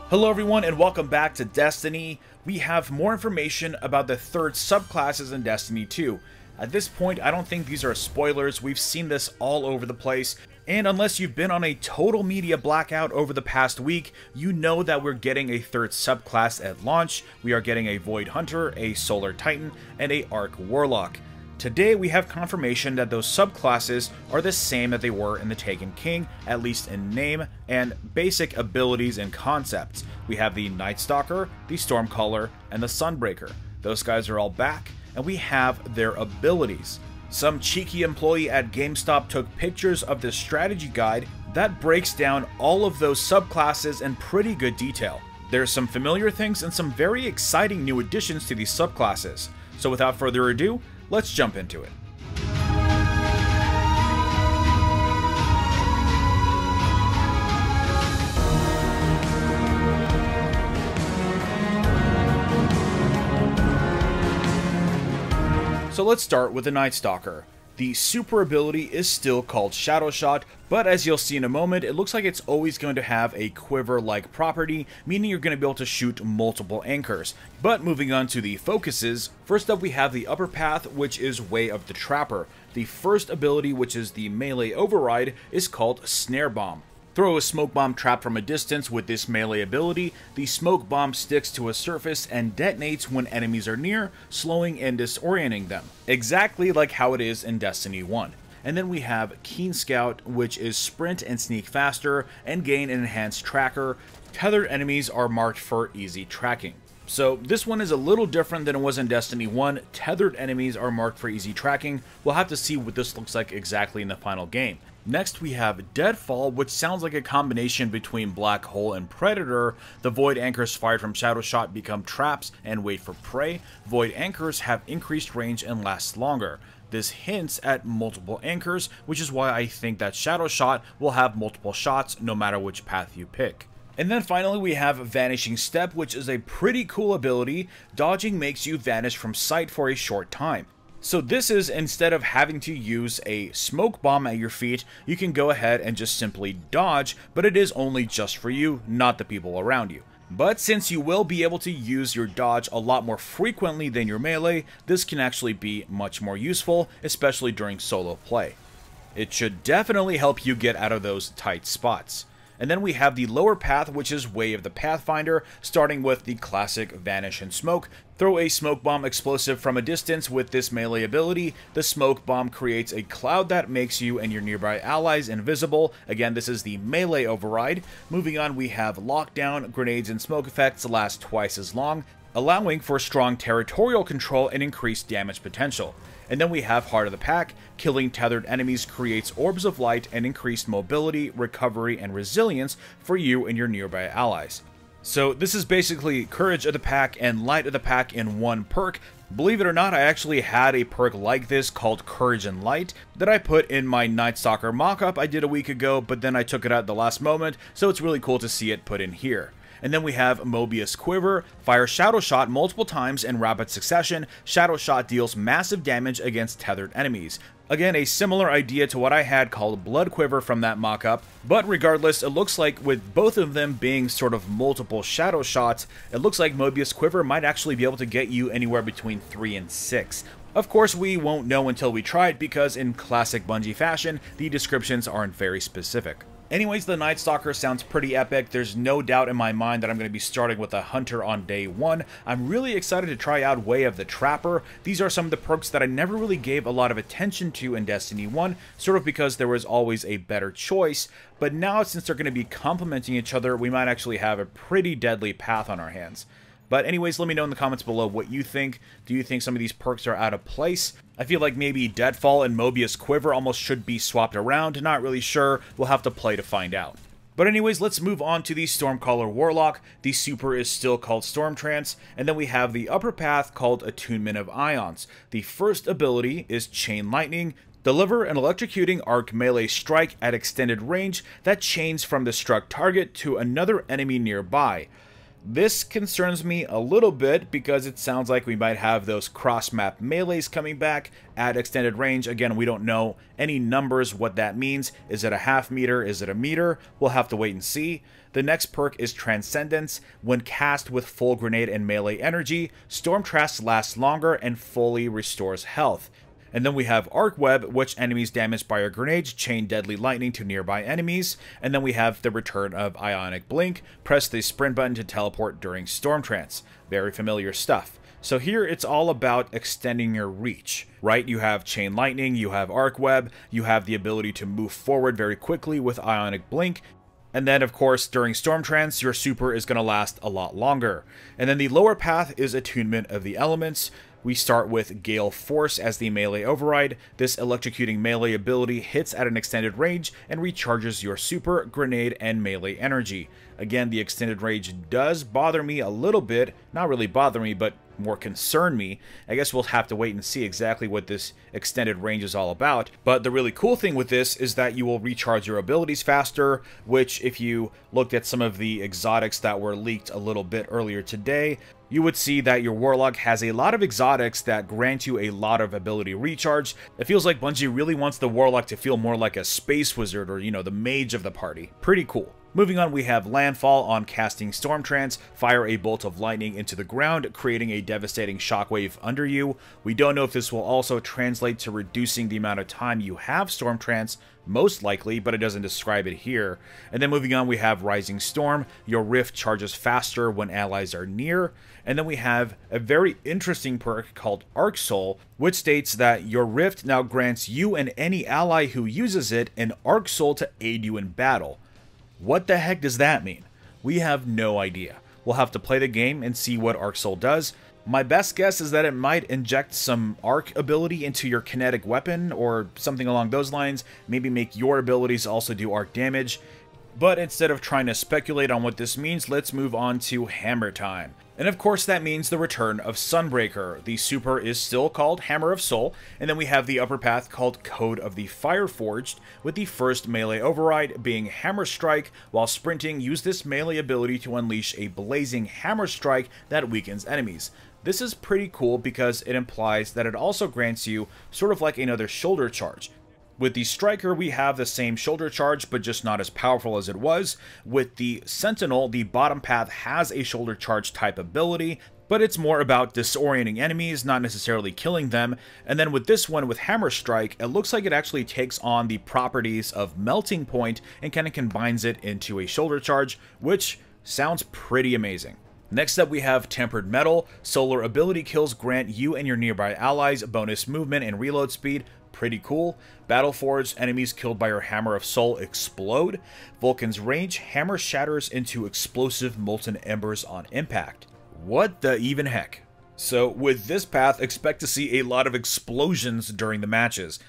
Hello everyone and welcome back to Destiny. We have more information about the third subclasses in Destiny 2. At this point, I don't think these are spoilers, we've seen this all over the place, and unless you've been on a total media blackout over the past week, you know that we're getting a third subclass at launch. We are getting a Void Hunter, a Solar Titan, and a Arc Warlock. Today we have confirmation that those subclasses are the same that they were in the Taken King, at least in name and basic abilities and concepts. We have the Night Stalker, the Stormcaller, and the Sunbreaker. Those guys are all back, and we have their abilities. Some cheeky employee at GameStop took pictures of this strategy guide that breaks down all of those subclasses in pretty good detail. There's some familiar things and some very exciting new additions to these subclasses. So without further ado, let's jump into it. So let's start with the Night Stalker. The super ability is still called Shadow Shot, but as you'll see in a moment, it looks like it's always going to have a quiver-like property, meaning you're going to be able to shoot multiple anchors. But moving on to the focuses, first up we have the upper path, which is Way of the Trapper. The first ability, which is the melee override, is called Snare Bomb. Throw a smoke bomb trap from a distance with this melee ability. The smoke bomb sticks to a surface and detonates when enemies are near, slowing and disorienting them. Exactly like how it is in Destiny 1. And then we have Keen Scout, which is sprint and sneak faster and gain an enhanced tracker. Tethered enemies are marked for easy tracking. So this one is a little different than it was in Destiny 1. Tethered enemies are marked for easy tracking. We'll have to see what this looks like exactly in the final game. Next we have Deadfall, which sounds like a combination between Black Hole and Predator. The Void Anchors fired from Shadow Shot become traps and wait for prey. Void Anchors have increased range and last longer. This hints at multiple anchors, which is why I think that Shadow Shot will have multiple shots no matter which path you pick. And then finally we have Vanishing Step, which is a pretty cool ability. Dodging makes you vanish from sight for a short time. So this is, instead of having to use a smoke bomb at your feet, you can go ahead and just simply dodge, but it is only just for you, not the people around you. But since you will be able to use your dodge a lot more frequently than your melee, this can actually be much more useful, especially during solo play. It should definitely help you get out of those tight spots. And then we have the lower path, which is Way of the Pathfinder, starting with the classic Vanish and Smoke. Throw a smoke bomb explosive from a distance with this melee ability. The smoke bomb creates a cloud that makes you and your nearby allies invisible. Again, this is the melee override. Moving on, we have Lockdown. Grenades and smoke effects last twice as long, allowing for strong territorial control and increased damage potential. And then we have Heart of the Pack. Killing tethered enemies creates orbs of light and increased mobility, recovery, and resilience for you and your nearby allies. So this is basically Courage of the Pack and Light of the Pack in one perk. Believe it or not, I actually had a perk like this called Courage and Light that I put in my Night Stalker mockup I did a week ago, but then I took it out at the last moment, so it's really cool to see it put in here. And then we have Mobius Quiver. Fire Shadow Shot multiple times in rapid succession. Shadow Shot deals massive damage against tethered enemies. Again, a similar idea to what I had called Blood Quiver from that mockup, but regardless, it looks like with both of them being sort of multiple Shadow Shots, it looks like Mobius Quiver might actually be able to get you anywhere between 3 and 6. Of course, we won't know until we try it because in classic Bungie fashion, the descriptions aren't very specific. Anyways, the Night Stalker sounds pretty epic. There's no doubt in my mind that I'm going to be starting with a Hunter on day 1. I'm really excited to try out Way of the Trapper. These are some of the perks that I never really gave a lot of attention to in Destiny 1, sort of because there was always a better choice. But now, since they're going to be complementing each other, we might actually have a pretty deadly path on our hands. But anyways, let me know in the comments below what you think. Do you think some of these perks are out of place? I feel like maybe Deadfall and Mobius Quiver almost should be swapped around. Not really sure. We'll have to play to find out. But anyways, let's move on to the Stormcaller Warlock. The super is still called Storm Trance. And then we have the upper path called Attunement of Ions. The first ability is Chain Lightning. Deliver an electrocuting arc melee strike at extended range that chains from the struck target to another enemy nearby. This concerns me a little bit because it sounds like we might have those cross-map melees coming back at extended range. Again, we don't know any numbers, what that means. Is it a half meter? Is it a meter? We'll have to wait and see. The next perk is Transcendence. When cast with full grenade and melee energy, Stormcaller lasts longer and fully restores health. And then we have Arc Web, which enemies damaged by a grenade chain deadly lightning to nearby enemies. And then we have the return of Ionic Blink. Press the sprint button to teleport during Storm Trance. Very familiar stuff. So here it's all about extending your reach, right? You have Chain Lightning, you have Arc Web, you have the ability to move forward very quickly with Ionic Blink. And then, of course, during Storm Trance, your super is going to last a lot longer. And then the lower path is Attunement of the Elements. We start with Gale Force as the melee override. This electrocuting melee ability hits at an extended range and recharges your super, grenade, and melee energy. Again, the extended range does bother me a little bit. Not really bother me, but more concern me. I guess we'll have to wait and see exactly what this extended range is all about. But the really cool thing with this is that you will recharge your abilities faster, which if you looked at some of the exotics that were leaked a little bit earlier today, you would see that your Warlock has a lot of exotics that grant you a lot of ability recharge. It feels like Bungie really wants the Warlock to feel more like a space wizard or, you know, the mage of the party. Pretty cool. Moving on, we have Landfall. On casting Storm Trance, fire a bolt of lightning into the ground, creating a devastating shockwave under you. We don't know if this will also translate to reducing the amount of time you have Storm Trance, most likely, but it doesn't describe it here. And then moving on, we have Rising Storm. Your Rift charges faster when allies are near. And then we have a very interesting perk called Arc Soul, which states that your Rift now grants you and any ally who uses it an Arc Soul to aid you in battle. What the heck does that mean? We have no idea. We'll have to play the game and see what Arc Soul does. My best guess is that it might inject some arc ability into your kinetic weapon or something along those lines, maybe make your abilities also do arc damage. But instead of trying to speculate on what this means, let's move on to Hammer time. And of course that means the return of Sunbreaker. The super is still called Hammer of Soul, and then we have the upper path called Code of the Fireforged, with the first melee override being Hammer Strike. While sprinting, use this melee ability to unleash a blazing hammer strike that weakens enemies. This is pretty cool because it implies that it also grants you sort of like another shoulder charge. With the Striker, we have the same shoulder charge, but just not as powerful as it was. With the Sentinel, the bottom path has a shoulder charge type ability, but it's more about disorienting enemies, not necessarily killing them. And then with this one, with Hammer Strike, it looks like it actually takes on the properties of Melting Point and kind of combines it into a shoulder charge, which sounds pretty amazing. Next up, we have Tempered Metal. Solar ability kills grant you and your nearby allies bonus movement and reload speed. Pretty cool. Battleforged, enemies killed by your Hammer of Soul explode. Vulcan's range, hammer shatters into explosive molten embers on impact. What the even heck? So with this path, expect to see a lot of explosions during the matches.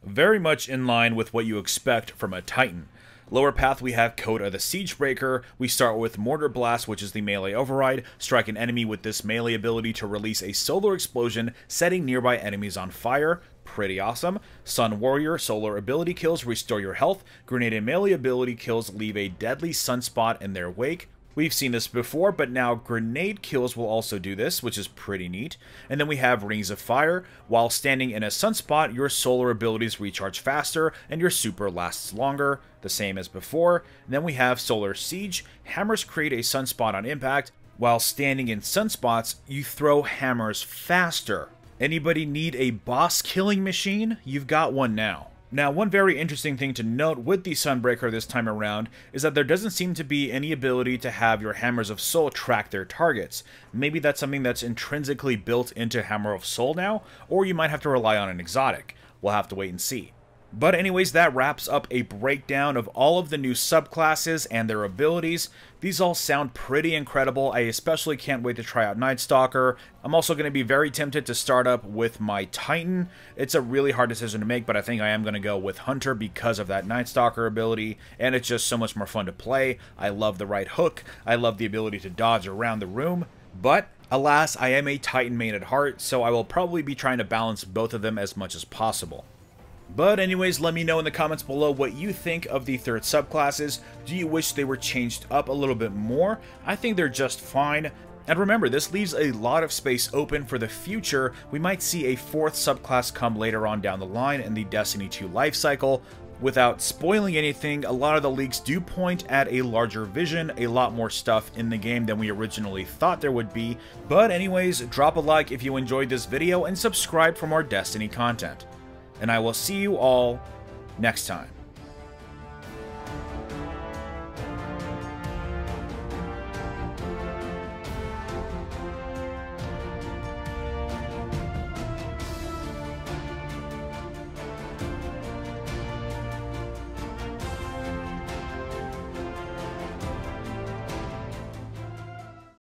Very much in line with what you expect from a Titan. Lower path, we have Code of the Siegebreaker. We start with Mortar Blast, which is the melee override. Strike an enemy with this melee ability to release a solar explosion, setting nearby enemies on fire. Pretty awesome. Sun Warrior, solar ability kills restore your health. Grenade and melee ability kills leave a deadly sunspot in their wake. We've seen this before, but now grenade kills will also do this, which is pretty neat. And then we have Rings of Fire. While standing in a sunspot, your solar abilities recharge faster, and your super lasts longer, the same as before. And then we have Solar Siege. Hammers create a sunspot on impact. While standing in sunspots, you throw hammers faster. Anybody need a boss killing machine? You've got one now. Now, one very interesting thing to note with the Sunbreaker this time around is that there doesn't seem to be any ability to have your Hammers of Soul track their targets. Maybe that's something that's intrinsically built into Hammer of Soul now, or you might have to rely on an exotic. We'll have to wait and see. But anyways, that wraps up a breakdown of all of the new subclasses and their abilities. These all sound pretty incredible. I especially can't wait to try out Night Stalker. I'm also going to be very tempted to start up with my Titan. It's a really hard decision to make, but I think I am going to go with Hunter because of that Night Stalker ability, and it's just so much more fun to play. I love the right hook. I love the ability to dodge around the room, but alas, I am a Titan main at heart, so I will probably be trying to balance both of them as much as possible. But anyways, let me know in the comments below what you think of the third subclasses. Do you wish they were changed up a little bit more? I think they're just fine. And remember, this leaves a lot of space open for the future. We might see a fourth subclass come later on down the line in the Destiny 2 life cycle. Without spoiling anything, a lot of the leaks do point at a larger vision, a lot more stuff in the game than we originally thought there would be. But anyways, drop a like if you enjoyed this video and subscribe for more Destiny content. And I will see you all next time.